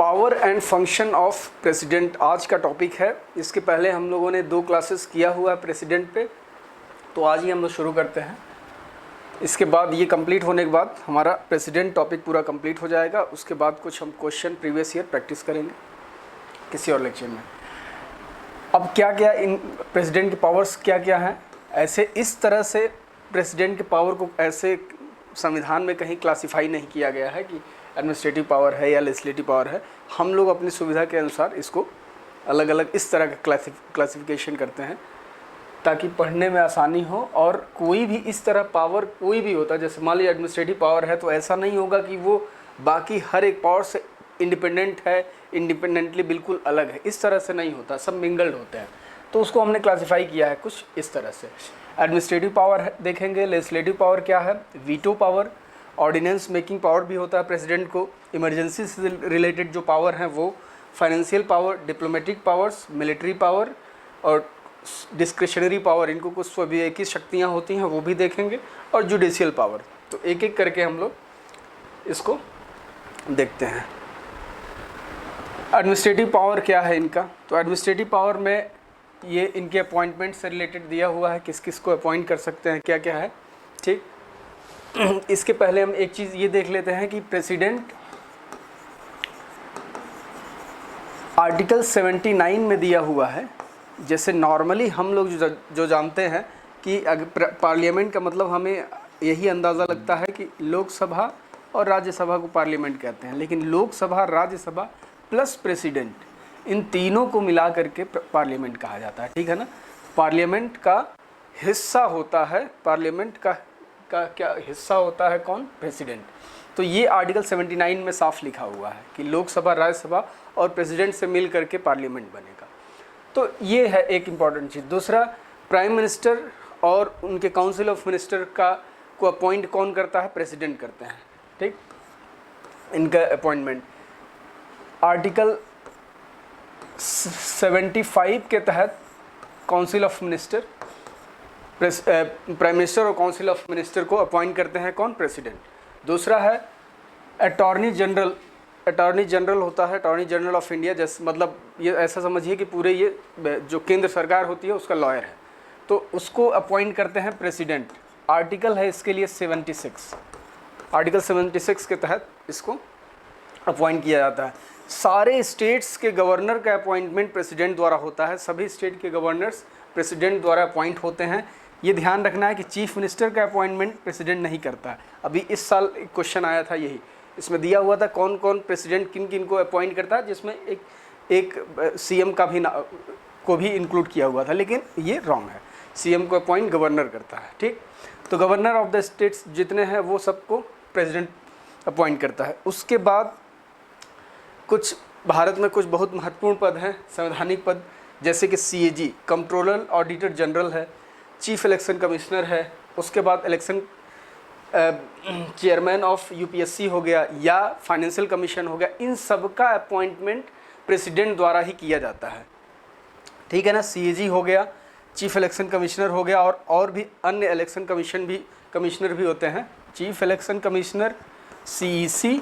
Power and function of president आज का topic है। इसके पहले हम लोगों ने 2 क्लासेस किया हुआ है प्रेसिडेंट पे, तो आज ही हम लोग शुरू करते हैं। इसके बाद ये कंप्लीट होने के बाद हमारा प्रेसिडेंट टॉपिक पूरा कंप्लीट हो जाएगा। उसके बाद कुछ हम क्वेश्चन प्रीवियस ईयर प्रैक्टिस करेंगे किसी और लेक्चर में। अब क्या क्या इन प्रेसिडेंट के पावर्स क्या क्या हैं, ऐसे इस तरह से प्रेसिडेंट के पावर को ऐसे संविधान में कहीं क्लासिफाई नहीं किया गया है कि एडमिनिस्ट्रेटिव पावर है या लेजिस्लेटिव पावर है। हम लोग अपनी सुविधा के अनुसार इसको अलग अलग इस तरह का क्लासिफिकेशन करते हैं ताकि पढ़ने में आसानी हो। और कोई भी इस तरह पावर कोई भी होता है, जैसे मान लीजिए एडमिनिस्ट्रेटिव पावर है तो ऐसा नहीं होगा कि वो बाकी हर एक पावर से इंडिपेंडेंट है, इंडिपेंडेंटली बिल्कुल अलग है, इस तरह से नहीं होता, सब मिंगल्ड होते हैं। तो उसको हमने क्लासिफाई किया है कुछ इस तरह से। एडमिनिस्ट्रेटिव पावर देखेंगे, लेजिस्लेटिव पावर क्या है, veto power, ordinance making power भी होता है प्रेसिडेंट को, इमरजेंसी से रिलेटेड जो पावर हैं वो, financial power, diplomatic powers, military power और डिस्क्रिशनरी पावर, इनको कुछ स्वविवेकी शक्तियाँ होती हैं वो भी देखेंगे, और जुडिशियल पावर। तो एक एक करके हम लोग इसको देखते हैं। एडमिनिस्ट्रेटिव पावर क्या है इनका, तो एडमिनिस्ट्रेटिव पावर में ये इनके अपॉइंटमेंट से रिलेटेड दिया हुआ है, किस किस को अपॉइंट कर सकते हैं, क्या क्या है। ठीक, इसके पहले हम एक चीज़ ये देख लेते हैं कि प्रेसिडेंट आर्टिकल 79 में दिया हुआ है। जैसे नॉर्मली हम लोग जो जानते हैं कि पार्लियामेंट का मतलब हमें यही अंदाज़ा लगता है कि लोकसभा और राज्यसभा को पार्लियामेंट कहते हैं, लेकिन लोकसभा, राज्यसभा प्लस प्रेसिडेंट, इन तीनों को मिला करके पार्लियामेंट कहा जाता है। ठीक है ना। पार्लियामेंट का हिस्सा होता है, पार्लियामेंट का क्या हिस्सा होता है, कौन, प्रेसिडेंट। तो ये आर्टिकल 79 में साफ लिखा हुआ है कि लोकसभा, राज्यसभा और प्रेसिडेंट से मिल करके पार्लियामेंट बनेगा। तो ये है एक इम्पॉर्टेंट चीज़। दूसरा, प्राइम मिनिस्टर और उनके काउंसिल ऑफ मिनिस्टर को अपॉइंट कौन करता है, प्रेसिडेंट करते हैं। ठीक, इनका अपॉइंटमेंट आर्टिकल 75 के तहत council of minister, prime minister और काउंसिल ऑफ मिनिस्टर को अपॉइंट करते हैं कौन, प्रेसिडेंट। दूसरा है अटॉर्नी जनरल। अटॉर्नी जनरल होता है अटॉर्नी जनरल ऑफ इंडिया, जैसे मतलब ये ऐसा समझिए कि पूरे ये जो केंद्र सरकार होती है उसका लॉयर है, तो उसको अपॉइंट करते हैं प्रेसिडेंट। आर्टिकल है इसके लिए 76, आर्टिकल 76 के तहत इसको अपॉइंट किया जाता है। सारे स्टेट्स के गवर्नर का अपॉइंटमेंट प्रेसिडेंट द्वारा होता है, सभी स्टेट के गवर्नर्स प्रेसिडेंट द्वारा अपॉइंट होते हैं। ये ध्यान रखना है कि चीफ मिनिस्टर का अपॉइंटमेंट प्रेसिडेंट नहीं करता है। अभी इस साल एक क्वेश्चन आया था, यही इसमें दिया हुआ था कौन कौन प्रेसिडेंट किन किन को अपॉइंट करता है, जिसमें एक सीएम का भी को भी इंक्लूड किया हुआ था, लेकिन ये रॉन्ग है। सीएम को अपॉइंट गवर्नर करता है। ठीक, तो गवर्नर ऑफ द स्टेट्स जितने हैं वो सबको प्रेसिडेंट अपॉइंट करता है। उसके बाद कुछ भारत में कुछ बहुत महत्वपूर्ण पद हैं, संवैधानिक पद, जैसे कि CAG, कंट्रोलर ऑडिटर जनरल है, चीफ इलेक्शन कमिश्नर है, उसके बाद इलेक्शन चेयरमैन ऑफ UPSC हो गया या फाइनेंशियल कमीशन हो गया। इन सब का अपॉइंटमेंट प्रेसिडेंट द्वारा ही किया जाता है। ठीक है ना। CAG हो गया, चीफ इलेक्शन कमिश्नर हो गया, और भी अन्य इलेक्शन कमिश्नर भी होते हैं। Chief election commissioner, CEC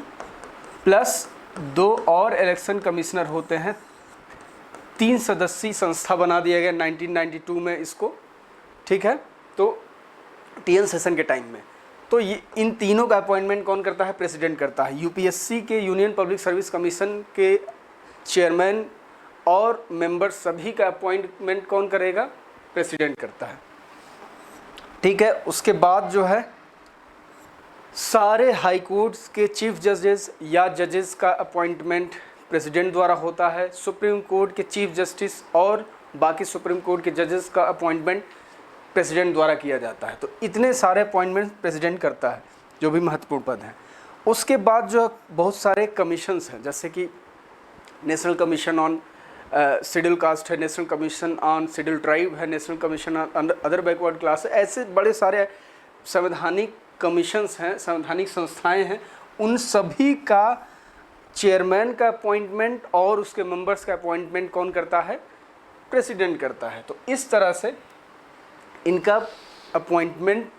plus 2 और इलेक्शन कमिश्नर होते हैं। 3 सदस्यीय संस्था बना दिया गया 1992 में इसको। ठीक है, तो TN सेशन के टाइम में। तो ये इन तीनों का अपॉइंटमेंट कौन करता है, प्रेसिडेंट करता है। UPSC के, यूनियन पब्लिक सर्विस कमीशन के चेयरमैन और मेंबर सभी का अपॉइंटमेंट कौन करेगा, प्रेसिडेंट करता है। ठीक है, उसके बाद जो है सारे हाई कोर्ट्स के चीफ जजेस या जजेस का अपॉइंटमेंट प्रेसिडेंट द्वारा होता है। सुप्रीम कोर्ट के चीफ जस्टिस और बाकी सुप्रीम कोर्ट के जजेस का अपॉइंटमेंट प्रेसिडेंट द्वारा किया जाता है। तो इतने सारे अपॉइंटमेंट प्रेसिडेंट करता है, जो भी महत्वपूर्ण पद हैं। उसके बाद जो बहुत सारे कमीशंस हैं, जैसे कि national commission on schedule caste है, national commission on schedule tribe है, national commission on other backward class है। ऐसे बड़े सारे संवैधानिक कमीशंस हैं, संवैधानिक संस्थाएं हैं। उन सभी का चेयरमैन का अपॉइंटमेंट और उसके मेंबर्स का अपॉइंटमेंट कौन करता है, प्रेसिडेंट करता है। तो इस तरह से इनका अपॉइंटमेंट,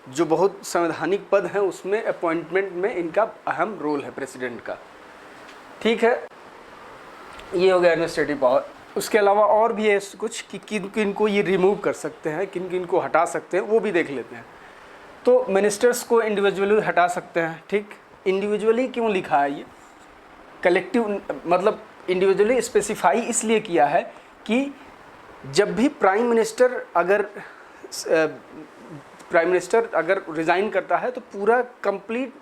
जो बहुत संवैधानिक पद हैं उसमें अपॉइंटमेंट में इनका अहम रोल है प्रेसिडेंट का। ठीक है, ये हो गया एडमिनिस्ट्रेटिव पावर। उसके अलावा और भी है कुछ कि किन किन को ये रिमूव कर सकते हैं, किन किन को हटा सकते हैं, वो भी देख लेते हैं। तो मिनिस्टर्स को इंडिविजुअली हटा सकते हैं, ठीक। इंडिविजुअली क्यों लिखा है ये, कलेक्टिव मतलब इंडिविजुअली स्पेसिफाई इसलिए किया है कि जब भी प्राइम मिनिस्टर अगर रिज़ाइन करता है तो पूरा कंप्लीट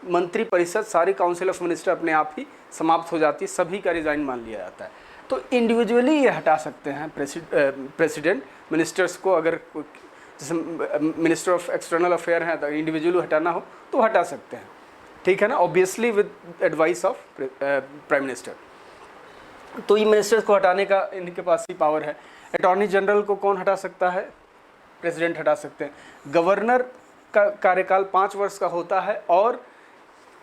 मंत्री परिषद, सारी काउंसिल ऑफ मिनिस्टर अपने आप ही समाप्त हो जाती है, सभी का रिज़ाइन मान लिया जाता है। तो इंडिविजुअली ये हटा सकते हैं प्रेसिडेंट मिनिस्टर्स को। अगर जैसे मिनिस्टर ऑफ एक्सटर्नल अफेयर हैं तो इंडिविजुअली हटाना हो तो हटा सकते हैं, ठीक है ना, obviously with advice of prime minister. तो ये मिनिस्टर्स को हटाने का इनके पास ही पावर है। अटॉर्नी जनरल को कौन हटा सकता है, प्रेसिडेंट हटा सकते हैं। गवर्नर का कार्यकाल 5 वर्ष का होता है और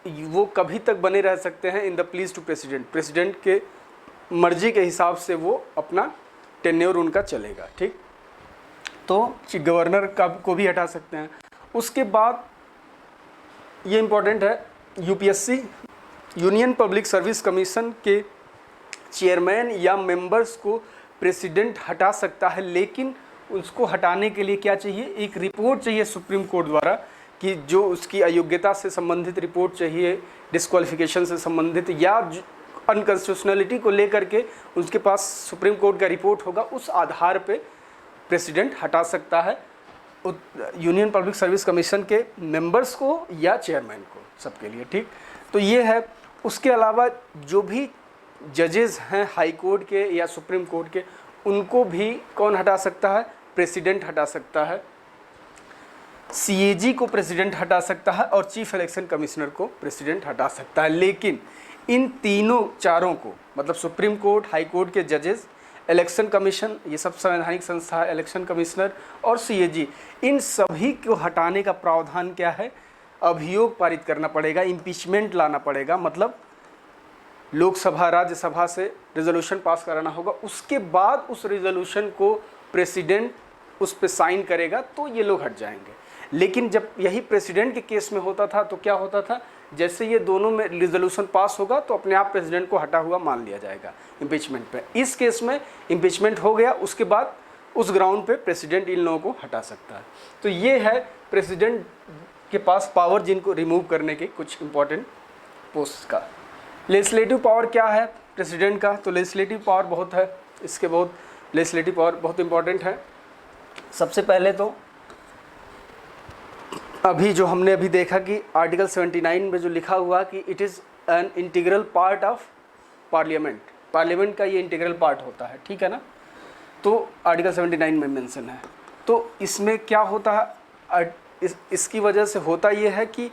वो कभी तक बने रह सकते हैं in the please to president, president के मर्जी के हिसाब से वो अपना टेन्योर उनका चलेगा, ठीक। तो गवर्नर का को भी हटा सकते हैं। उसके बाद ये इम्पोर्टेंट है, UPSC union public service commission के चेयरमैन या मेंबर्स को प्रेसिडेंट हटा सकता है, लेकिन उसको हटाने के लिए क्या चाहिए, एक रिपोर्ट चाहिए सुप्रीम कोर्ट द्वारा कि जो उसकी अयोग्यता से संबंधित रिपोर्ट चाहिए, डिस्क्वालिफिकेशन से संबंधित या अनकॉन्स्टिट्यूशनलिटी को लेकर के उसके पास सुप्रीम कोर्ट का रिपोर्ट होगा, उस आधार पे प्रेसिडेंट हटा सकता है यूनियन पब्लिक सर्विस कमीशन के मेंबर्स को या चेयरमैन को, सबके लिए, ठीक। तो ये है। उसके अलावा जो भी जजेस हैं हाई कोर्ट के या सुप्रीम कोर्ट के, उनको भी कौन हटा सकता है, प्रेसिडेंट हटा सकता है। सीएजी को प्रेसिडेंट हटा सकता है और चीफ इलेक्शन कमिश्नर को प्रेसिडेंट हटा सकता है। लेकिन इन चारों को, मतलब सुप्रीम कोर्ट, हाई कोर्ट के जजेस, इलेक्शन कमीशन, ये सब संवैधानिक संस्था है, इलेक्शन कमिश्नर और सीएजी, इन सभी को हटाने का प्रावधान क्या है, अभियोग पारित करना पड़ेगा, इम्पीचमेंट लाना पड़ेगा, मतलब लोकसभा राज्यसभा से रेजोल्यूशन पास कराना होगा। उसके बाद उस रेजोल्यूशन को प्रेसिडेंट उस पर साइन करेगा तो ये लोग हट जाएंगे। लेकिन जब यही प्रेसिडेंट के केस में होता था तो क्या होता था, जैसे ये दोनों में रेजोल्यूशन पास होगा तो अपने आप प्रेसिडेंट को हटा हुआ मान लिया जाएगा इम्पीचमेंट पे। इस केस में इम्पीचमेंट हो गया, उसके बाद उस ग्राउंड पे प्रेसिडेंट इन लोगों को हटा सकता है। तो ये है प्रेसिडेंट के पास पावर, जिनको रिमूव करने के कुछ इंपॉर्टेंट पोस्ट का। लेजिस्लेटिव पावर क्या है प्रेसिडेंट का, तो लेजिस्लेटिव पावर बहुत है, इसके बहुत लेजिस्लेटिव पावर बहुत इंपॉर्टेंट है। सबसे पहले तो अभी जो हमने अभी देखा कि आर्टिकल 79 में जो लिखा हुआ कि it is an integral part of parliament, parliament का ये इंटीग्रल पार्ट होता है, ठीक है ना। तो आर्टिकल 79 में मेंशन है। तो इसमें क्या होता है, इसकी वजह से होता ये है कि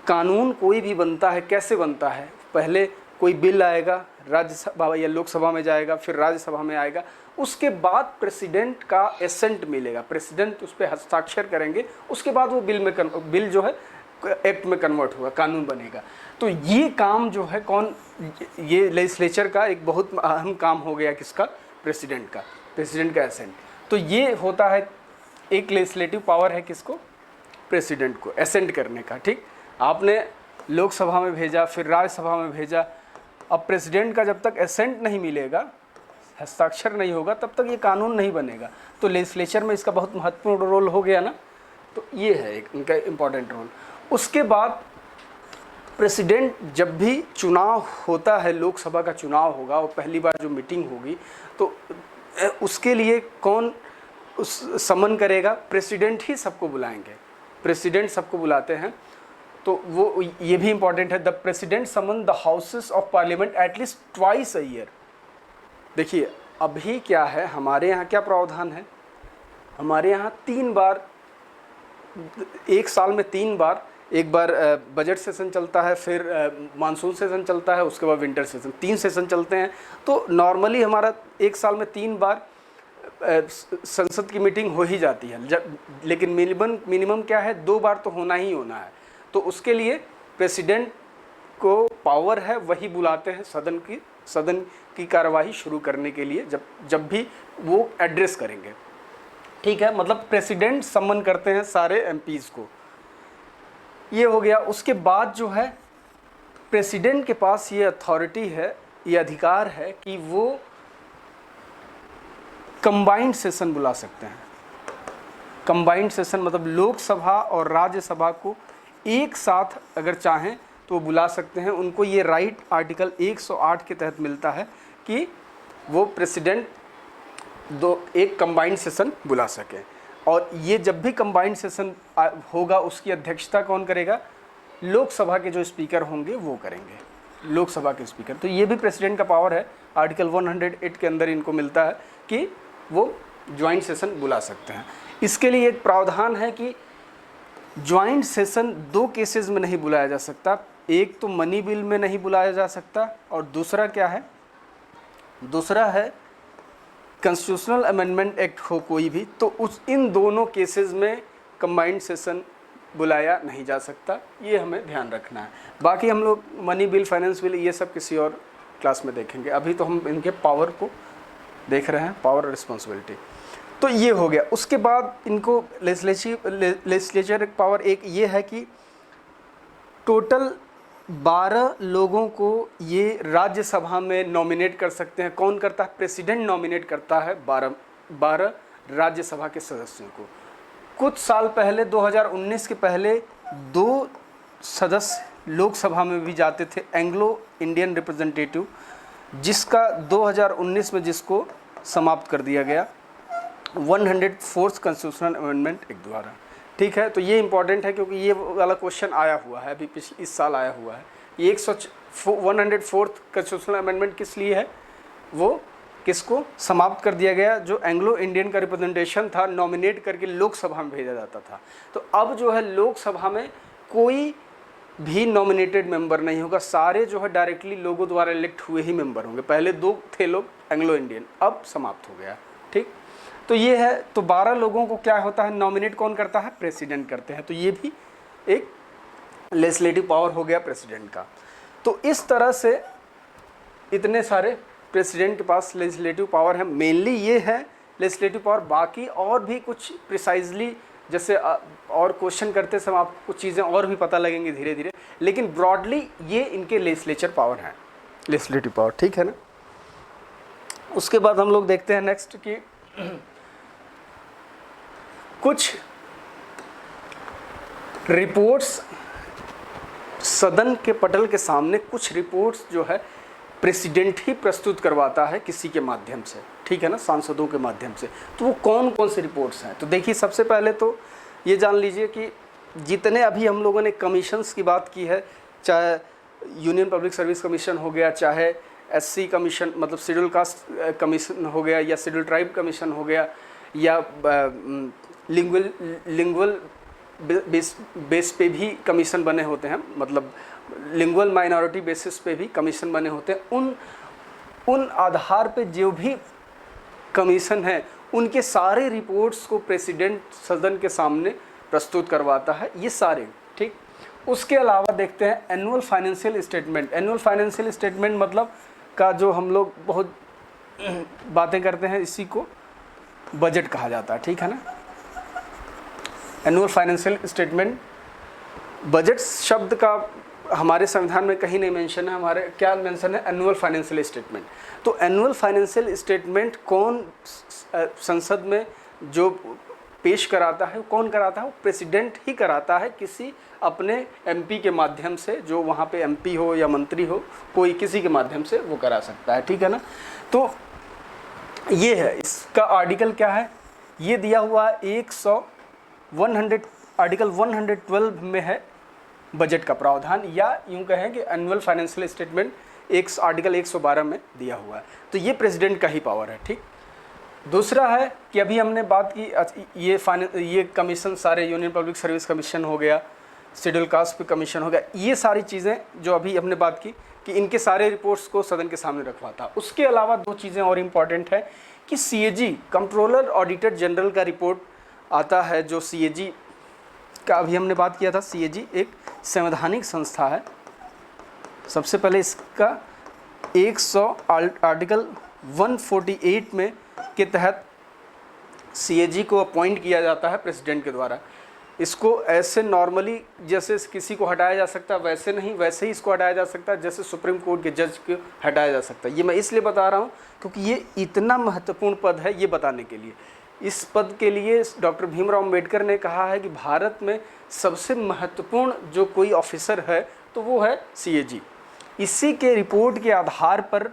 कानून कोई भी बनता है, कैसे बनता है, पहले कोई बिल आएगा, राज्यसभा या लोकसभा में जाएगा, फिर राज्यसभा में आएगा, उसके बाद प्रेसिडेंट का एसेंट मिलेगा, प्रेसिडेंट उस पर हस्ताक्षर करेंगे, उसके बाद वो बिल जो है एक्ट में कन्वर्ट होगा, कानून बनेगा। तो ये काम जो है ये लेजिस्लेचर का एक बहुत अहम काम हो गया, किसका, प्रेसिडेंट का, प्रेसिडेंट का एसेंट। तो ये होता है, एक लेजिस्लेटिव पावर है किसको, प्रेसिडेंट को एसेंट करने का, ठीक। आपने लोकसभा में भेजा, फिर राज्यसभा में भेजा, अब प्रेसिडेंट का जब तक एसेंट नहीं मिलेगा, हस्ताक्षर नहीं होगा, तब तक ये कानून नहीं बनेगा। तो लेजिस्लेचर में इसका बहुत महत्वपूर्ण रोल हो गया ना। तो ये है एक इनका इम्पॉर्टेंट रोल। उसके बाद प्रेसिडेंट जब भी चुनाव होता है, लोकसभा का चुनाव होगा और पहली बार जो मीटिंग होगी, तो उसके लिए कौन उस समन करेगा, प्रेसिडेंट ही सबको बुलाएंगे, प्रेसिडेंट सबको बुलाते हैं। तो वो ये भी इम्पॉर्टेंट है, the president summon the houses of parliament at least twice a year. देखिए अभी क्या है, हमारे यहाँ क्या प्रावधान है, हमारे यहाँ 3 बार, एक साल में 3 बार, एक बार बजट सेशन चलता है, फिर मानसून सेशन चलता है, उसके बाद विंटर सेशन, 3 सेशन चलते हैं। तो नॉर्मली हमारा एक साल में 3 बार संसद की मीटिंग हो ही जाती है, लेकिन मिनिमम क्या है, 2 बार तो होना ही होना है। तो उसके लिए प्रेसिडेंट को पावर है, वही बुलाते हैं सदन की कार्यवाही शुरू करने के लिए, जब भी वो एड्रेस करेंगे, ठीक है। मतलब प्रेसिडेंट सम्मन करते हैं सारे एमपीज़ को, ये हो गया। उसके बाद जो है प्रेसिडेंट के पास ये अथॉरिटी है ये अधिकार है कि वो कंबाइंड सेशन बुला सकते हैं। कंबाइंड सेशन मतलब लोकसभा और राज्यसभा को एक साथ अगर चाहें तो बुला सकते हैं। उनको ये राइट आर्टिकल 108 के तहत मिलता है कि वो प्रेसिडेंट एक कंबाइंड सेशन बुला सके। और ये जब भी कंबाइंड सेशन होगा उसकी अध्यक्षता कौन करेगा? लोकसभा के जो स्पीकर होंगे वो करेंगे, लोकसभा के स्पीकर। तो ये भी प्रेसिडेंट का पावर है, आर्टिकल 108 के अंदर इनको मिलता है कि वो ज्वाइंट सेशन बुला सकते हैं। इसके लिए एक प्रावधान है कि ज्वाइंट सेशन 2 केसेस में नहीं बुलाया जा सकता। एक तो मनी बिल में नहीं बुलाया जा सकता और दूसरा क्या है? दूसरा है कॉन्स्टिट्यूशनल अमेंडमेंट एक्ट हो कोई भी, तो इन दोनों केसेस में कंबाइंड सेशन बुलाया नहीं जा सकता। ये हमें ध्यान रखना है। बाकी हम लोग मनी बिल, फाइनेंस बिल ये सब किसी और क्लास में देखेंगे। अभी तो हम इनके पावर को देख रहे हैं, पावर और रिस्पॉन्सिबिलिटी। तो ये हो गया। उसके बाद इनको लेजिस्लेचर पावर एक ये है कि टोटल 12 लोगों को ये राज्यसभा में नॉमिनेट कर सकते हैं। कौन करता है? प्रेसिडेंट नॉमिनेट करता है 12 राज्यसभा के सदस्यों को। कुछ साल पहले 2019 के पहले 2 सदस्य लोकसभा में भी जाते थे, एंग्लो इंडियन रिप्रेजेंटेटिव, जिसका 2019 में जिसको समाप्त कर दिया गया 104th कॉन्स्टिट्यूशनल अमेंडमेंट एक्ट द्वारा। ठीक है, तो ये इंपॉर्टेंट है क्योंकि ये वाला क्वेश्चन आया हुआ है, अभी इस साल आया हुआ है। ये 104th कॉन्स्टिट्यूशनल अमेंडमेंट किस लिए है? वो किसको समाप्त कर दिया गया? जो एंग्लो इंडियन का रिप्रेजेंटेशन था, नॉमिनेट करके लोकसभा में भेजा जाता था। तो अब जो है लोकसभा में कोई भी नॉमिनेटेड मेंबर नहीं होगा, सारे जो है डायरेक्टली लोगों द्वारा इलेक्ट हुए ही मेंबर होंगे। पहले 2 थे लोग एंग्लो इंडियन, अब समाप्त हो गया। ठीक, तो ये है। तो 12 लोगों को क्या होता है? नॉमिनेट कौन करता है? प्रेसिडेंट करते हैं। तो ये भी एक लेजिस्लेटिव पावर हो गया प्रेसिडेंट का। तो इस तरह से इतने सारे प्रेसिडेंट के पास लेजिस्लेटिव पावर है। मेनली ये है लेजिस्लेटिव पावर। बाकी और भी कुछ प्रिसाइजली जैसे और क्वेश्चन करते समय आपको कुछ चीज़ें और भी पता लगेंगी धीरे धीरे, लेकिन ब्रॉडली ये इनके लेजिस्लेचर पावर है, लेजिस्लेटिव पावर। ठीक है ना। उसके बाद हम लोग देखते हैं नेक्स्ट कि कुछ रिपोर्ट्स सदन के पटल के सामने, कुछ रिपोर्ट्स जो है प्रेसिडेंट ही प्रस्तुत करवाता है किसी के माध्यम से। ठीक है ना, सांसदों के माध्यम से। तो वो कौन कौन से रिपोर्ट्स हैं? तो देखिए, सबसे पहले तो ये जान लीजिए कि जितने अभी हम लोगों ने कमीशंस की बात की है, चाहे यूनियन पब्लिक सर्विस कमीशन हो गया, चाहे एससी कमीशन मतलब शेड्यूल कास्ट कमीशन हो गया, या शेड्यूल ट्राइब कमीशन हो गया, या लिंगुअल बेस पे भी कमीशन बने होते हैं, मतलब लिंगुअल माइनॉरिटी बेसिस पे भी कमीशन बने होते हैं। उन आधार पे जो भी कमीशन है उनके सारे रिपोर्ट्स को प्रेसिडेंट सदन के सामने प्रस्तुत करवाता है, ये सारे। ठीक, उसके अलावा देखते हैं annual financial statement. Annual financial statement मतलब का जो हम लोग बहुत बातें करते हैं, इसी को बजट कहा जाता है। ठीक है ना। एनुअल फाइनेंशियल स्टेटमेंट, बजट शब्द का हमारे संविधान में कहीं नहीं मेंशन है। हमारे क्या मेंशन है? Annual financial statement. तो एनुअल फाइनेंशियल स्टेटमेंट कौन संसद में जो पेश कराता है, कौन कराता है? वो प्रेसिडेंट ही कराता है, किसी अपने एमपी के माध्यम से, जो वहाँ पे एमपी हो या मंत्री हो, कोई किसी के माध्यम से वो करा सकता है। ठीक है ना। तो ये है, इसका आर्टिकल क्या है? ये दिया हुआ 100 आर्टिकल 112 में है बजट का प्रावधान, या यूँ कहें कि एनुअल फाइनेंशियल स्टेटमेंट आर्टिकल 112 में दिया हुआ है। तो ये प्रेसिडेंट का ही पावर है। ठीक, दूसरा है कि अभी हमने बात की ये कमीशन सारे, यूनियन पब्लिक सर्विस कमीशन हो गया, शेड्यूल कास्ट पे कमीशन हो गया, ये सारी चीज़ें जो अभी हमने बात की कि इनके सारे रिपोर्ट्स को सदन के सामने रखवाता। उसके अलावा 2 चीज़ें और इम्पॉर्टेंट है कि सीएजी, कंट्रोलर ऑडिटर जनरल का रिपोर्ट आता है, जो सीएजी का अभी हमने बात किया था। सीएजी एक संवैधानिक संस्था है। सबसे पहले इसका आर्टिकल 148 में के तहत सीएजी को अपॉइंट किया जाता है प्रेसिडेंट के द्वारा। इसको ऐसे नॉर्मली जैसे किसी को हटाया जा सकता है वैसे नहीं, वैसे ही इसको हटाया जा सकता है जैसे सुप्रीम कोर्ट के जज को हटाया जा सकता है। ये मैं इसलिए बता रहा हूँ क्योंकि ये इतना महत्वपूर्ण पद है, ये बताने के लिए। इस पद के लिए डॉक्टर भीमराव अम्बेडकर ने कहा है कि भारत में सबसे महत्वपूर्ण जो कोई ऑफिसर है तो वो है CAG। इसी के रिपोर्ट के आधार पर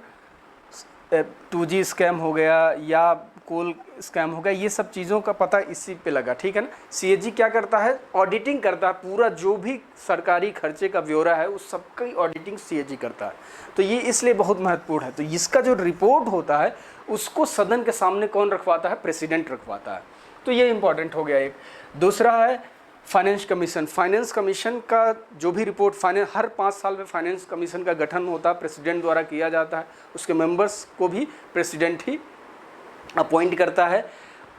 2G स्कैम हो गया या कोल स्कैम हो गया, ये सब चीज़ों का पता इसी पे लगा, ठीक है ना। CAG क्या करता है, ऑडिटिंग करता है, पूरा जो भी सरकारी खर्चे का ब्यौरा है उस सब की ऑडिटिंग CAG करता है। तो ये इसलिए बहुत महत्वपूर्ण है। तो इसका जो रिपोर्ट होता है उसको सदन के सामने कौन रखवाता है, प्रेसिडेंट रखवाता है। तो ये इंपॉर्टेंट हो गया एक। दूसरा है फाइनेंस कमीशन। फाइनेंस कमीशन का जो भी रिपोर्ट हर 5 साल में फाइनेंस कमीशन का गठन होता है, प्रेसिडेंट द्वारा किया जाता है। उसके मेंबर्स को भी प्रेसिडेंट ही अपॉइंट करता है।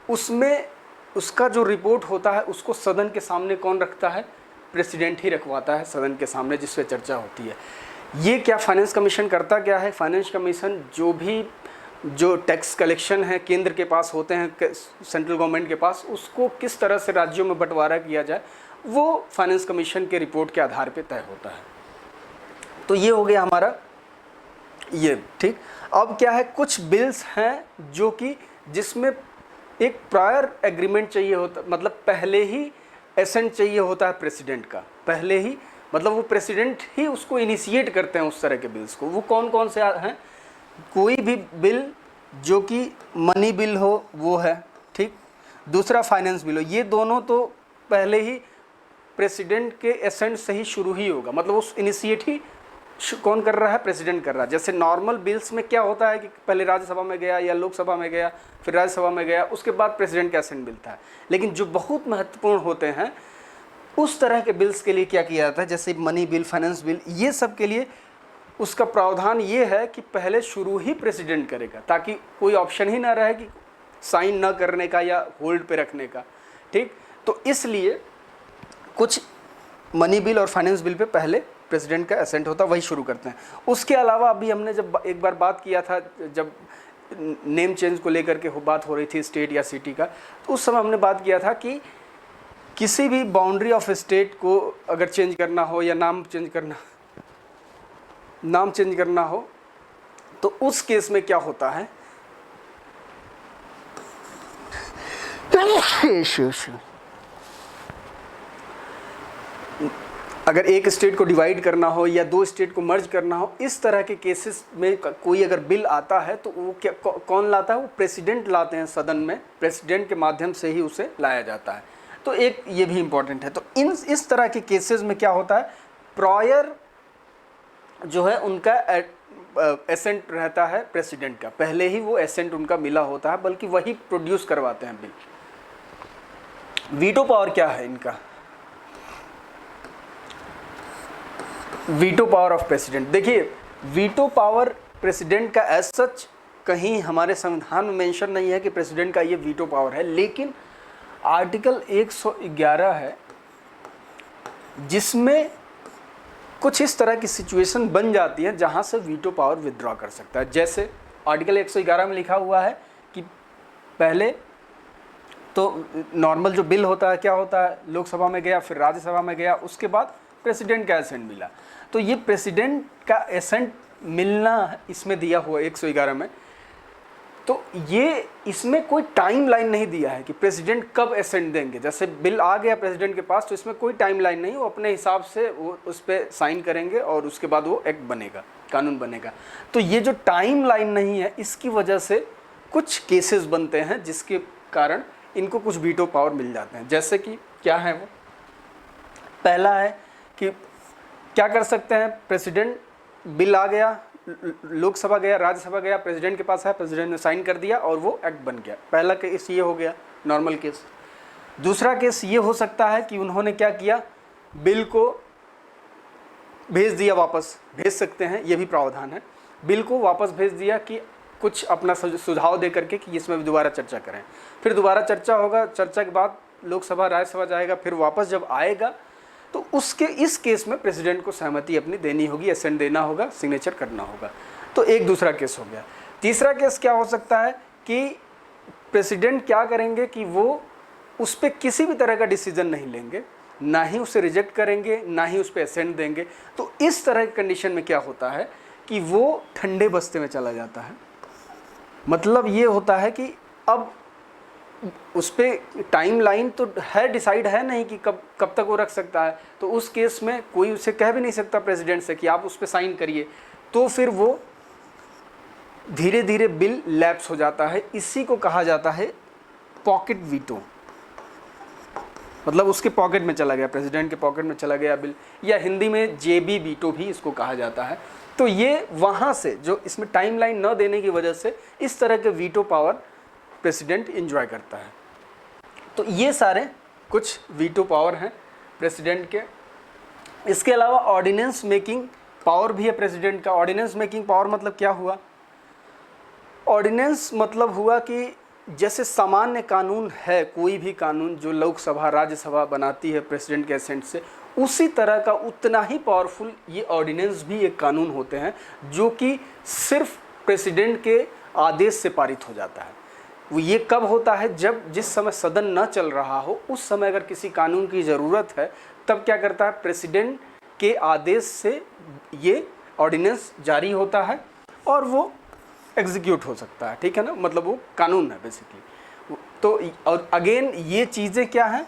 उसमें उसका जो रिपोर्ट होता है उसको सदन के सामने कौन रखता है, प्रेसिडेंट ही रखवाता है सदन के सामने, जिससे चर्चा होती है। ये क्या फाइनेंस कमीशन करता क्या है, फाइनेंस कमीशन जो टैक्स कलेक्शन है केंद्र के पास होते हैं, सेंट्रल गवर्नमेंट के पास, उसको किस तरह से राज्यों में बंटवारा किया जाए वो फाइनेंस कमीशन के रिपोर्ट के आधार पे तय होता है। तो ये हो गया हमारा ये, ठीक। अब क्या है, कुछ बिल्स हैं जो कि जिसमें एक प्रायर एग्रीमेंट चाहिए होता, मतलब पहले ही एसेंट चाहिए होता है प्रेसिडेंट का, पहले ही, मतलब वो प्रेसिडेंट ही उसको इनिशिएट करते हैं उस तरह के बिल्स को। वो कौन कौन से हैं, कोई भी बिल जो कि मनी बिल हो वो है, ठीक। दूसरा फाइनेंस बिल हो, ये दोनों तो पहले ही प्रेसिडेंट के एसेंट से ही शुरू ही होगा, मतलब उस इनिशिएट ही कौन कर रहा है, प्रेसिडेंट कर रहा है। जैसे नॉर्मल बिल्स में क्या होता है कि पहले राज्यसभा में गया या लोकसभा में गया, फिर राज्यसभा में गया, उसके बाद प्रेसिडेंट का एसेंट मिलता है। लेकिन जो बहुत महत्वपूर्ण होते हैं उस तरह के बिल्स के लिए क्या किया जाता है, जैसे मनी बिल, फाइनेंस बिल, ये सब के लिए उसका प्रावधान ये है कि पहले शुरू ही प्रेसिडेंट करेगा, ताकि कोई ऑप्शन ही ना रहे कि साइन न करने का या होल्ड पे रखने का, ठीक। तो इसलिए कुछ मनी बिल और फाइनेंस बिल पे पहले प्रेसिडेंट का एसेंट होता है, वही शुरू करते हैं। उसके अलावा अभी हमने जब एक बार बात किया था, जब नेम चेंज को लेकर के बात हो रही थी स्टेट या सिटी का, तो उस समय हमने बात किया था कि किसी भी बाउंड्री ऑफ स्टेट को अगर चेंज करना हो या नाम चेंज करना हो तो उस केस में क्या होता है, अगर एक स्टेट को डिवाइड करना हो या 2 स्टेट को मर्ज करना हो, इस तरह के केसेस में कोई अगर बिल आता है तो वो क्या कौन लाता है, वो प्रेसिडेंट लाते हैं सदन में, प्रेसिडेंट के माध्यम से ही उसे लाया जाता है। तो एक ये भी इम्पोर्टेंट है। तो इस तरह के केसेस में क्या होता है, प्रायर जो है उनका एसेंट रहता है प्रेसिडेंट का, पहले ही वो एसेंट उनका मिला होता है, बल्कि वही प्रोड्यूस करवाते हैं बिल। वीटो पावर क्या है इनका, वीटो पावर ऑफ प्रेसिडेंट। देखिए, वीटो पावर प्रेसिडेंट का एज सच कहीं हमारे संविधान में मेंशन नहीं है कि प्रेसिडेंट का ये वीटो पावर है, लेकिन आर्टिकल 111 है जिसमें कुछ इस तरह की सिचुएशन बन जाती है जहां से वीटो पावर विथड्रॉ कर सकता है। जैसे आर्टिकल 111 में लिखा हुआ है कि पहले तो नॉर्मल जो बिल होता है क्या होता है, लोकसभा में गया, फिर राज्यसभा में गया, उसके बाद प्रेसिडेंट का एसेंट मिला। तो ये प्रेसिडेंट का एसेंट मिलना इसमें दिया हुआ 111 में, तो ये इसमें कोई टाइम लाइन नहीं दिया है कि प्रेसिडेंट कब एसेंट देंगे। जैसे बिल आ गया प्रेसिडेंट के पास तो इसमें कोई टाइम लाइन नहीं, वो अपने हिसाब से वो उस पर साइन करेंगे और उसके बाद वो एक्ट बनेगा, कानून बनेगा। तो ये जो टाइम लाइन नहीं है, इसकी वजह से कुछ केसेस बनते हैं जिसके कारण इनको कुछ वीटो पावर मिल जाते हैं। जैसे कि क्या है वो, पहला है कि क्या कर सकते हैं, प्रेसिडेंट, बिल आ गया, लोकसभा गया, राज्यसभा गया, प्रेसिडेंट के पास है, प्रेसिडेंट ने साइन कर दिया और वो एक्ट बन गया। पहला केस ये हो गया, नॉर्मल केस। दूसरा केस ये हो सकता है कि उन्होंने क्या किया, बिल को भेज दिया, वापस भेज सकते हैं, ये भी प्रावधान है, बिल को वापस भेज दिया कि कुछ अपना सुझाव दे करके कि इसमें भी दोबारा चर्चा करें। फिर दोबारा चर्चा होगा, चर्चा के बाद लोकसभा राज्यसभा जाएगा, फिर वापस जब आएगा तो उसके इस केस में प्रेसिडेंट को सहमति अपनी देनी होगी, एसेंट देना होगा, सिग्नेचर करना होगा। तो एक दूसरा केस हो गया। तीसरा केस क्या हो सकता है कि प्रेसिडेंट क्या करेंगे कि वो उस पर किसी भी तरह का डिसीजन नहीं लेंगे, ना ही उसे रिजेक्ट करेंगे, ना ही उस पर असेंट देंगे। तो इस तरह की कंडीशन में क्या होता है कि वो ठंडे बस्ते में चला जाता है। मतलब ये होता है कि अब उस पर टाइम लाइन तो है, डिसाइड है नहीं कि कब तक वो रख सकता है। तो उस केस में कोई उसे कह भी नहीं सकता प्रेसिडेंट से कि आप उस पर साइन करिए। तो फिर वो धीरे धीरे बिल लैप्स हो जाता है। इसी को कहा जाता है पॉकेट वीटो। मतलब उसके पॉकेट में चला गया, प्रेसिडेंट के पॉकेट में चला गया बिल, या हिंदी में जेबी वीटो भी इसको कहा जाता है। तो ये वहाँ से जो इसमें टाइमलाइन न देने की वजह से इस तरह के वीटो पावर प्रेसिडेंट एंजॉय करता है। तो ये सारे कुछ वीटो पावर हैं प्रेसिडेंट के। इसके अलावा ऑर्डिनेंस मेकिंग पावर भी है प्रेसिडेंट का। ऑर्डिनेंस मेकिंग पावर मतलब क्या हुआ? ऑर्डिनेंस मतलब हुआ कि जैसे सामान्य कानून है, कोई भी कानून जो लोकसभा राज्यसभा बनाती है प्रेसिडेंट के एसेंट से, उसी तरह का उतना ही पावरफुल ये ऑर्डिनेंस भी एक कानून होते हैं जो कि सिर्फ प्रेसिडेंट के आदेश से पारित हो जाता है। वो ये कब होता है? जब जिस समय सदन न चल रहा हो उस समय अगर किसी कानून की ज़रूरत है तब क्या करता है? प्रेसिडेंट के आदेश से ये ऑर्डिनेंस जारी होता है और वो एग्जीक्यूट हो सकता है। ठीक है ना, मतलब वो कानून है बेसिकली। तो और अगेन ये चीज़ें क्या हैं,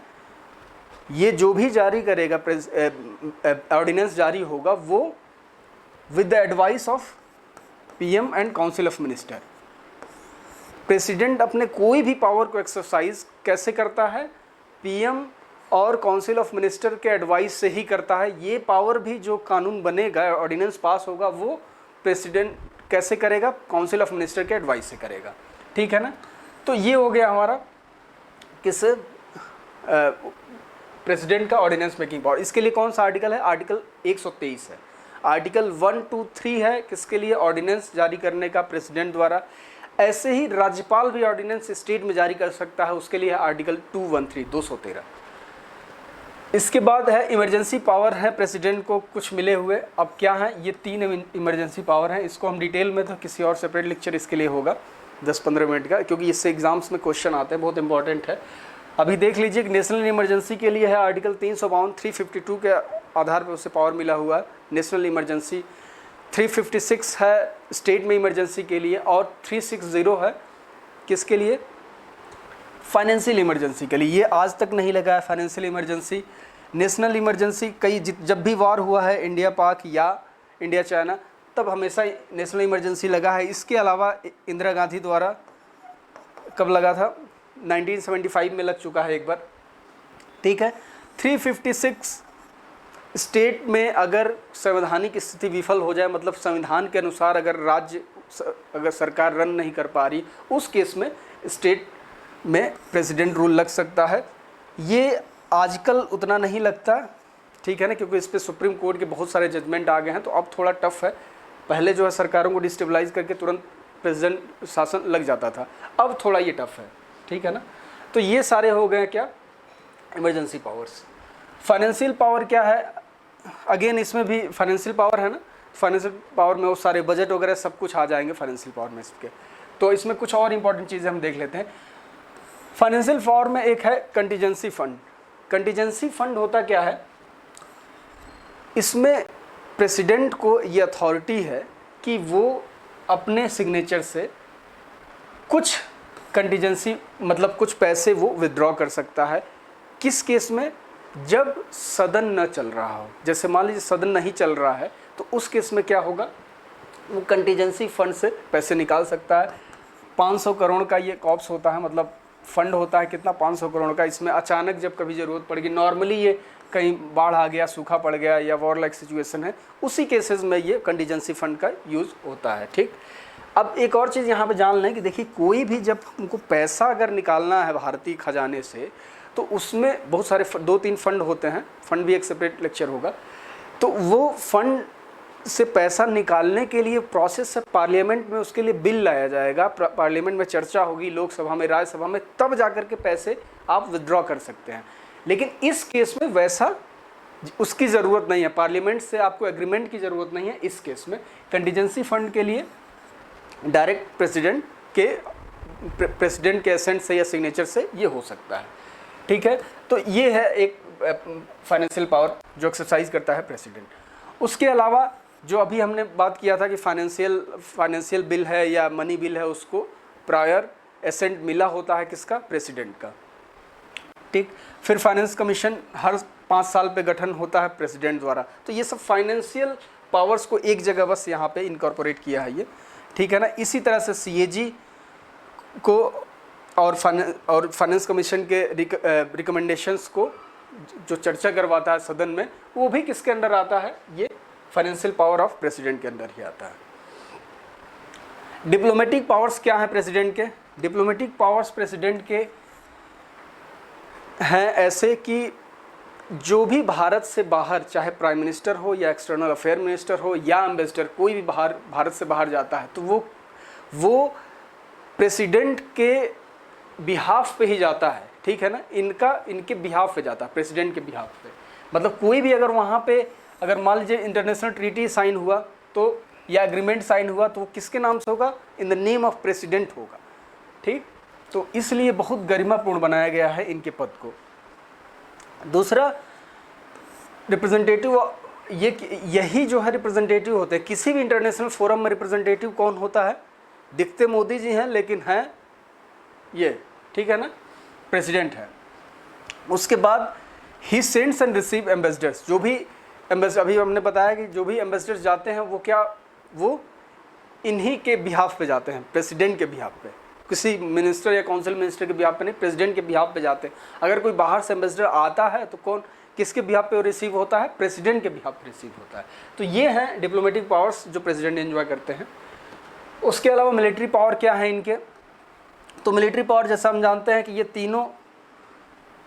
ये जो भी जारी करेगा ऑर्डिनेंस जारी होगा वो with the advice of PM and council of minister. President अपने कोई भी पावर को एक्सरसाइज कैसे करता है? पीएम और काउंसिल ऑफ मिनिस्टर के एडवाइस से ही करता है। ये पावर भी जो कानून बनेगा, ऑर्डिनेंस पास होगा, वो प्रेसिडेंट कैसे करेगा? काउंसिल ऑफ मिनिस्टर के एडवाइस से करेगा। ठीक है ना। तो ये हो गया हमारा किस प्रेसिडेंट का ऑर्डिनेंस मेकिंग पावर। इसके लिए कौन सा आर्टिकल है? आर्टिकल 123 है। आर्टिकल 1, 2, 3 है किसके लिए? ऑर्डिनेंस जारी करने का प्रेसिडेंट द्वारा। ऐसे ही राज्यपाल भी ऑर्डिनेंस स्टेट में जारी कर सकता है, उसके लिए आर्टिकल 213 213। इसके बाद है इमरजेंसी पावर है प्रेसिडेंट को कुछ मिले हुए। अब क्या है? ये 3 इमरजेंसी पावर हैं। इसको हम डिटेल में तो किसी और सेपरेट लेक्चर इसके लिए होगा 10-15 मिनट का, क्योंकि इससे एग्जाम्स में क्वेश्चन आते हैं, बहुत इंपॉर्टेंट है। अभी देख लीजिए कि नेशनल इमरजेंसी के लिए है आर्टिकल 352 352 के आधार पर उसे पावर मिला हुआ है नेशनल इमरजेंसी। 356 है स्टेट में इमरजेंसी के लिए, और 360 है किसके लिए? फाइनेंशियल इमरजेंसी के लिए। ये आज तक नहीं लगा है फाइनेंशियल इमरजेंसी। नेशनल इमरजेंसी कई जब भी वार हुआ है इंडिया पाक या इंडिया चाइना, तब हमेशा नेशनल इमरजेंसी लगा है। इसके अलावा इंदिरा गांधी द्वारा कब लगा था? 1975 में लग चुका है एक बार। ठीक है। 356 स्टेट में अगर संवैधानिक स्थिति विफल हो जाए, मतलब संविधान के अनुसार अगर सरकार रन नहीं कर पा रही, उस केस में स्टेट में प्रेसिडेंट रूल लग सकता है। ये आजकल उतना नहीं लगता, ठीक है ना, क्योंकि इस पर सुप्रीम कोर्ट के बहुत सारे जजमेंट आ गए हैं, तो अब थोड़ा टफ है। पहले जो है सरकारों को डिस्टेबलाइज करके तुरंत प्रेसिडेंट शासन लग जाता था, अब थोड़ा ये टफ है। ठीक है ना। तो ये सारे हो गए क्या? Emergency powers. फाइनेंशियल पावर क्या है? अगेन इसमें भी फाइनेंशियल पावर है ना। फाइनेंशियल पावर में वो सारे बजट वगैरह सब कुछ आ जाएंगे फाइनेंशियल पावर में इसके। तो इसमें कुछ और इंपॉर्टेंट चीज़ें हम देख लेते हैं। फाइनेंशियल पावर में एक है कंटीजेंसी फंड। कंटीजेंसी फंड होता क्या है? इसमें प्रेसिडेंट को ये अथॉरिटी है कि वो अपने सिग्नेचर से कुछ कंटीजेंसी, मतलब कुछ पैसे वो विदड्रॉ कर सकता है। किस केस में? जब सदन न चल रहा हो। जैसे मान लीजिए सदन नहीं चल रहा है, तो उस केस में क्या होगा? वो कंटीजेंसी फंड से पैसे निकाल सकता है। 500 करोड़ का ये कॉप्स होता है, मतलब फंड होता है कितना? 500 करोड़ का। इसमें अचानक जब कभी ज़रूरत पड़ेगी, नॉर्मली ये कहीं बाढ़ आ गया, सूखा पड़ गया या वॉर लाइक सिचुएशन है, उसी केसेस में ये कंटीजेंसी फंड का यूज़ होता है। ठीक। अब एक और चीज़ यहाँ पे जान लें कि देखिए, कोई भी जब हमको पैसा अगर निकालना है भारतीय खजाने से, तो उसमें बहुत सारे 2-3 फंड होते हैं। फंड भी एक सेपरेट लेक्चर होगा। तो वो फंड से पैसा निकालने के लिए प्रोसेस है, पार्लियामेंट में उसके लिए बिल लाया जाएगा, पार्लियामेंट में चर्चा होगी, लोकसभा में, राज्यसभा में, तब जाकर के पैसे आप विदड्रॉ कर सकते हैं। लेकिन इस केस में वैसा उसकी ज़रूरत नहीं है, पार्लियामेंट से आपको एग्रीमेंट की ज़रूरत नहीं है। इस केस में कंटीजेंसी फंड के लिए डायरेक्ट प्रेसिडेंट के एसेंट से या सिग्नेचर से ये हो सकता है। ठीक है, तो ये है एक फाइनेंशियल पावर जो एक्सरसाइज करता है प्रेसिडेंट। उसके अलावा जो अभी हमने बात किया था कि फाइनेंशियल बिल है या मनी बिल है, उसको प्रायर एसेंट मिला होता है किसका, प्रेसिडेंट का। ठीक, फिर फाइनेंस कमीशन हर 5 साल पे गठन होता है प्रेसिडेंट द्वारा। तो ये सब फाइनेंशियल पावर्स को एक जगह बस यहाँ पे इनकॉर्पोरेट किया है ये, ठीक है ना। इसी तरह से सीएजी को और फाइनेंस कमीशन के रिकमेंडेशंस को जो चर्चा करवाता है सदन में, वो भी किसके अंडर आता है, ये फाइनेंशियल पावर ऑफ प्रेसिडेंट के अंदर ही आता है। डिप्लोमेटिक पावर्स क्या है प्रेसिडेंट के? डिप्लोमेटिक पावर्स प्रेसिडेंट के हैं ऐसे कि जो भी भारत से बाहर, चाहे प्राइम मिनिस्टर हो या एक्सटर्नल अफेयर मिनिस्टर हो या एम्बेसडर, कोई भी भारत से बाहर जाता है तो वो प्रेसिडेंट के बिहाफ पे ही जाता है, ठीक है ना। इनके बिहाफ पे जाता है, प्रेसिडेंट के बिहाफ पे। मतलब कोई भी अगर वहाँ पे अगर मान लीजिए इंटरनेशनल ट्रीटी साइन हुआ तो या एग्रीमेंट साइन हुआ तो वो किसके नाम से होगा, in the name of president होगा, ठीक। तो इसलिए बहुत गरिमापूर्ण बनाया गया है इनके पद को। दूसरा, रिप्रेजेंटेटिव, यही जो है रिप्रेजेंटेटिव होते हैं किसी भी इंटरनेशनल फोरम में। रिप्रेजेंटेटिव कौन होता है? दिखते मोदी जी हैं लेकिन हैं ये, ठीक है ना, प्रेसिडेंट है। उसके बाद he sends and receive ambassadors. जो भी एम्बेसडर, अभी हमने बताया कि जो भी एम्बेसडर्स जाते हैं वो इन्हीं के बिहाफ पे जाते हैं, प्रेसिडेंट के बिहाफ पे। किसी मिनिस्टर या काउंसिल मिनिस्टर के बिहाफ पे नहीं, प्रेसिडेंट के बिहाफ पे जाते हैं। अगर कोई बाहर से एम्बेसडर आता है तो किसके बिहाफ पे रिसीव होता है? प्रेसिडेंट के बिहाफ पे रिसीव होता है। तो ये हैं डिप्लोमेटिक पावर्स जो प्रेसिडेंट एंजॉय करते हैं। उसके अलावा मिलिट्री पावर क्या है इनके? तो मिलिट्री पावर जैसा हम जानते हैं कि ये तीनों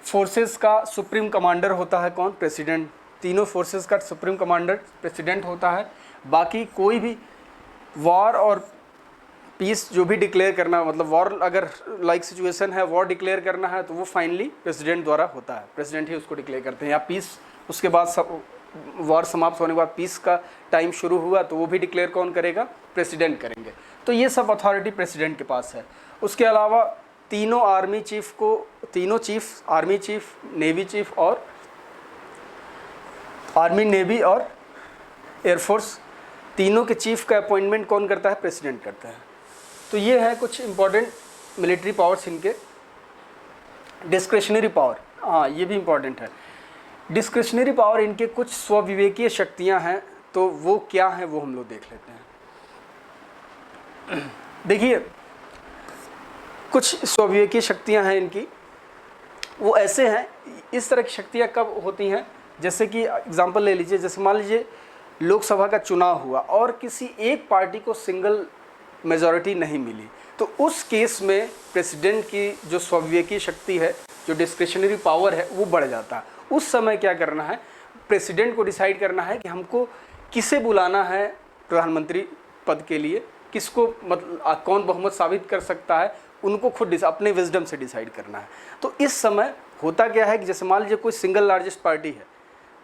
फोर्सेस का सुप्रीम कमांडर होता है। कौन? प्रेसिडेंट। तीनों फोर्सेस का सुप्रीम कमांडर प्रेसिडेंट होता है। बाकी कोई भी वॉर और पीस जो भी डिक्लेयर करना, मतलब वॉर अगर लाइक सिचुएशन है, वॉर डिक्लेयर करना है तो वो फाइनली प्रेसिडेंट द्वारा होता है। प्रेसिडेंट ही उसको डिक्लेयर करते हैं। या पीस, उसके बाद वॉर समाप्त होने के बाद पीस का टाइम शुरू हुआ तो वो भी डिक्लेयर कौन करेगा? प्रेसिडेंट करेंगे। तो ये सब अथॉरिटी प्रेसिडेंट के पास है। उसके अलावा तीनों chief, army chief, navy chief और आर्मी, नेवी और एयरफोर्स, तीनों के चीफ का अपॉइंटमेंट कौन करता है? प्रेसिडेंट करता है। तो ये है कुछ इंपॉर्टेंट मिलिट्री पावर्स इनके। डिस्क्रिशनरी पावर, हाँ ये भी इंपॉर्टेंट है। डिस्क्रिशनरी पावर इनके कुछ स्वविवेकीय शक्तियां हैं, तो वो क्या हैं वो हम लोग देख लेते हैं। देखिए, कुछ स्वविवेकीय शक्तियां हैं इनकी, वो ऐसे हैं। इस तरह की शक्तियां कब होती हैं? जैसे कि एग्जांपल ले लीजिए, जैसे मान लीजिए लोकसभा का चुनाव हुआ और किसी एक पार्टी को सिंगल मेजॉरिटी नहीं मिली, तो उस केस में प्रेसिडेंट की जो स्वविवेकीय शक्ति है, जो डिस्क्रिशनरी पावर है, वो बढ़ जाता है। उस समय क्या करना है? प्रेसिडेंट को डिसाइड करना है कि हमको किसे बुलाना है प्रधानमंत्री पद के लिए, किसको मतलब कौन बहुमत साबित कर सकता है, उनको खुद अपने विजडम से डिसाइड करना है। तो इस समय होता क्या है कि जैसे मान लीजिए कोई सिंगल लार्जेस्ट पार्टी है,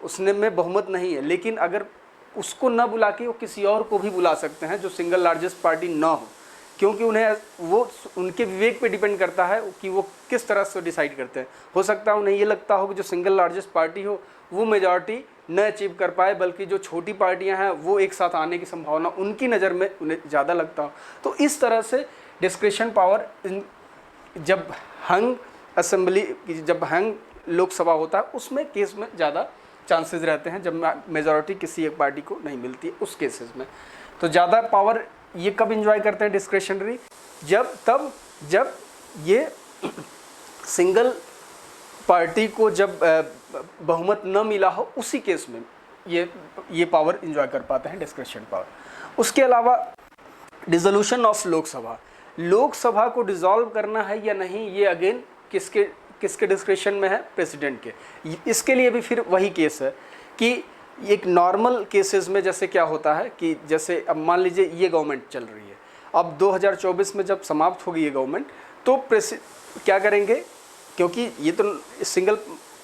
उसने में बहुमत नहीं है, लेकिन अगर उसको न बुला के वो किसी और को भी बुला सकते हैं जो सिंगल लार्जेस्ट पार्टी ना हो, क्योंकि उन्हें वो उनके विवेक पे डिपेंड करता है कि वो किस तरह से डिसाइड करते हैं। हो सकता है उन्हें ये लगता हो कि जो सिंगल लार्जेस्ट पार्टी हो वो मेजॉरिटी न अचीव कर पाए, बल्कि जो छोटी पार्टियां हैं वो एक साथ आने की संभावना उनकी नज़र में उन्हें ज़्यादा लगता हो। तो इस तरह से डिस्क्रिशन पावर, जब हंग लोकसभा होता है उसमें केस में ज़्यादा चांसेस रहते हैं, जब मेजॉरिटी किसी एक पार्टी को नहीं मिलती है उस केसेस में। तो ज़्यादा पावर ये कब इंजॉय करते हैं डिस्क्रिशनरी? जब ये सिंगल पार्टी को जब बहुमत न मिला हो, उसी केस में ये पावर इंजॉय कर पाते हैं, डिस्क्रिशन पावर। उसके अलावा डिसोल्यूशन ऑफ लोकसभा को डिसॉल्व करना है या नहीं, ये अगेन किसके डिस्क्रिशन में है? प्रेसिडेंट के। इसके लिए भी फिर वही केस है कि एक नॉर्मल केसेस में जैसे क्या होता है कि जैसे अब मान लीजिए ये गवर्नमेंट चल रही है, अब 2024 में जब समाप्त होगी ये गवर्नमेंट, तो क्या करेंगे? क्योंकि ये तो सिंगल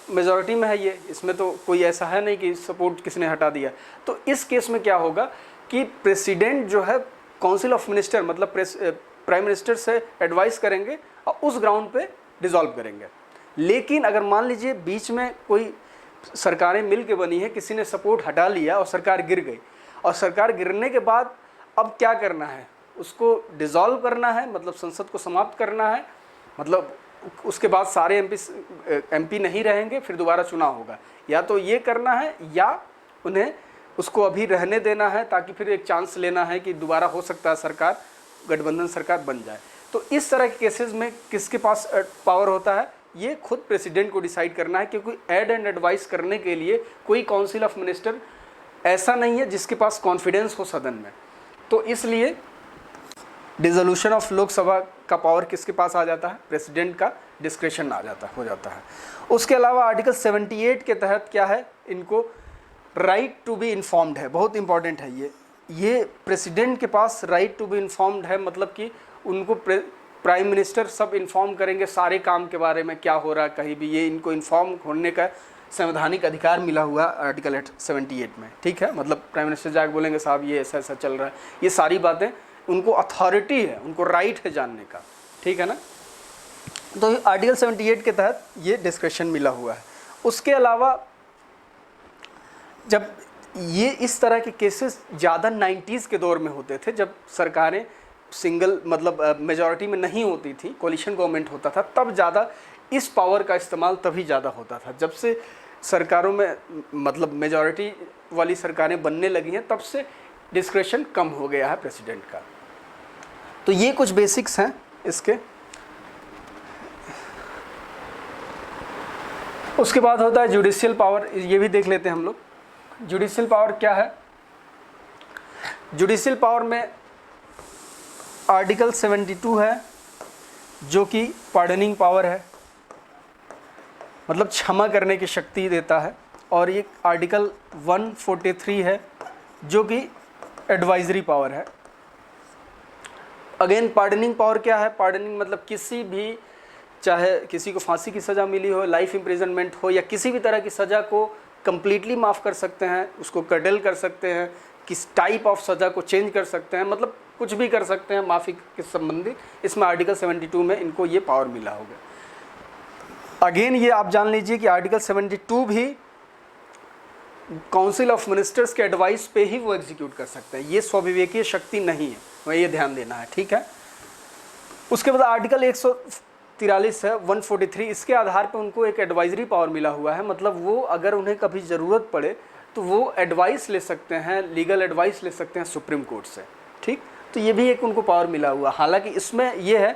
मेजॉरिटी में है ये, इसमें तो कोई ऐसा है नहीं कि सपोर्ट किसने हटा दिया। तो इस केस में क्या होगा कि प्रेसिडेंट जो है काउंसिल ऑफ मिनिस्टर, मतलब प्राइम मिनिस्टर से एडवाइस करेंगे और उस ग्राउंड पे डिसॉल्व करेंगे। लेकिन अगर मान लीजिए बीच में कोई सरकारें मिल के बनी है, किसी ने सपोर्ट हटा लिया और सरकार गिर गई, और सरकार गिरने के बाद अब क्या करना है, उसको डिसॉल्व करना है, मतलब संसद को समाप्त करना है, मतलब उसके बाद सारे एमपी नहीं रहेंगे, फिर दोबारा चुनाव होगा, या तो ये करना है या उन्हें उसको अभी रहने देना है ताकि फिर एक चांस लेना है कि दोबारा हो सकता है सरकार, गठबंधन सरकार बन जाए। तो इस तरह के केसेस में किसके पास पावर होता है, ये खुद प्रेसिडेंट को डिसाइड करना है, क्योंकि ऐड एंड एडवाइस करने के लिए कोई काउंसिल ऑफ मिनिस्टर ऐसा नहीं है जिसके पास कॉन्फिडेंस हो सदन में। तो इसलिए डिसोल्यूशन ऑफ लोकसभा का पावर किसके पास आ जाता है, प्रेसिडेंट का डिस्क्रेशन हो जाता है। उसके अलावा आर्टिकल 78 के तहत क्या है, इनको राइट टू बी इन्फॉर्म्ड है, बहुत इंपॉर्टेंट है ये प्रेसिडेंट के पास राइट टू बी इन्फॉर्म्ड है, मतलब कि उनको प्राइम मिनिस्टर सब इन्फॉर्म करेंगे सारे काम के बारे में, क्या हो रहा है कहीं भी, ये इनको इन्फॉर्म होने का संवैधानिक अधिकार मिला हुआ आर्टिकल 78 में, ठीक है। मतलब प्राइम मिनिस्टर जाके बोलेंगे साहब ये ऐसा ऐसा चल रहा है, ये सारी बातें उनको अथॉरिटी है, उनको राइट है जानने का, ठीक है ना। तो आर्टिकल 78 के तहत ये डिस्क्रेशन मिला हुआ है। उसके अलावा जब ये इस तरह के केसेस ज़्यादा 90s के दौर में होते थे, जब सरकारें सिंगल मतलब मेजॉरिटी में नहीं होती थी, कोलिशन गवर्नमेंट होता था, तब ज़्यादा इस पावर का इस्तेमाल तभी ज़्यादा होता था। जब से सरकारों में मतलब मेजॉरिटी वाली सरकारें बनने लगी हैं, तब से डिस्क्रेशन कम हो गया है प्रेसिडेंट का। तो ये कुछ बेसिक्स हैं इसके। उसके बाद होता है जुडिशियल पावर, ये भी देख लेते हैं हम लोग। जुडिशियल पावर क्या है, जुडिशियल पावर में आर्टिकल 72 है जो कि पार्डनिंग पावर है, मतलब क्षमा करने की शक्ति देता है, और ये आर्टिकल 143 है जो कि एडवाइजरी पावर है। अगेन पार्डनिंग पावर क्या है, पार्डनिंग मतलब किसी भी, चाहे किसी को फांसी की सज़ा मिली हो, लाइफ इम्प्रिजनमेंट हो, या किसी भी तरह की सज़ा को कंप्लीटली माफ़ कर सकते हैं, उसको कर्टेल कर सकते हैं, किस टाइप ऑफ सज़ा को चेंज कर सकते हैं, मतलब कुछ भी कर सकते हैं माफ़ी के संबंधित। इसमें आर्टिकल 72 में इनको ये पावर मिला होगा। अगेन ये आप जान लीजिए कि आर्टिकल 72 भी काउंसिल ऑफ मिनिस्टर्स के एडवाइस पे ही वो एग्जीक्यूट कर सकते हैं, ये स्वविवेकीय शक्ति नहीं है, वह ये ध्यान देना है, ठीक है। उसके बाद आर्टिकल 143 है 143, इसके आधार पर उनको एक एडवाइजरी पावर मिला हुआ है, मतलब वो अगर उन्हें कभी ज़रूरत पड़े तो वो एडवाइस ले सकते हैं, लीगल एडवाइस ले सकते हैं सुप्रीम कोर्ट से, ठीक। तो ये भी एक उनको पावर मिला हुआ। हालांकि इसमें ये है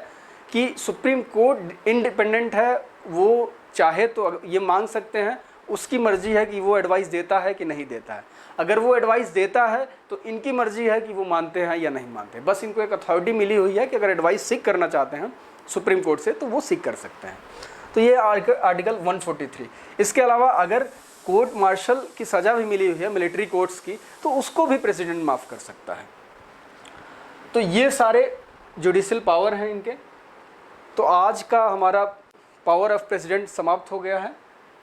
कि सुप्रीम कोर्ट इंडिपेंडेंट है, वो चाहे तो ये मांग सकते हैं, उसकी मर्जी है कि वो एडवाइस देता है कि नहीं देता है। अगर वो एडवाइस देता है तो इनकी मर्जी है कि वो मानते हैं या नहीं मानते। बस इनको एक अथॉरिटी मिली हुई है कि अगर एडवाइस सीख करना चाहते हैं सुप्रीम कोर्ट से तो वो सीख कर सकते हैं। तो ये आर्टिकल 143। इसके अलावा अगर कोर्ट मार्शल की सज़ा भी मिली हुई है मिलिट्री कोर्ट्स की, तो उसको भी प्रेसिडेंट माफ़ कर सकता है। तो ये सारे जुडिशियल पावर हैं इनके। तो आज का हमारा पावर ऑफ प्रेसिडेंट समाप्त हो गया है।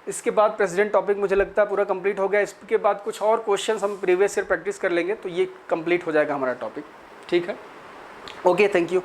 इसके बाद प्रेसिडेंट टॉपिक मुझे लगता है पूरा कंप्लीट हो गया। इसके बाद कुछ और क्वेश्चंस हम प्रीवियस ईयर प्रैक्टिस कर लेंगे, तो ये कंप्लीट हो जाएगा हमारा टॉपिक, ठीक है। Okay, thank you.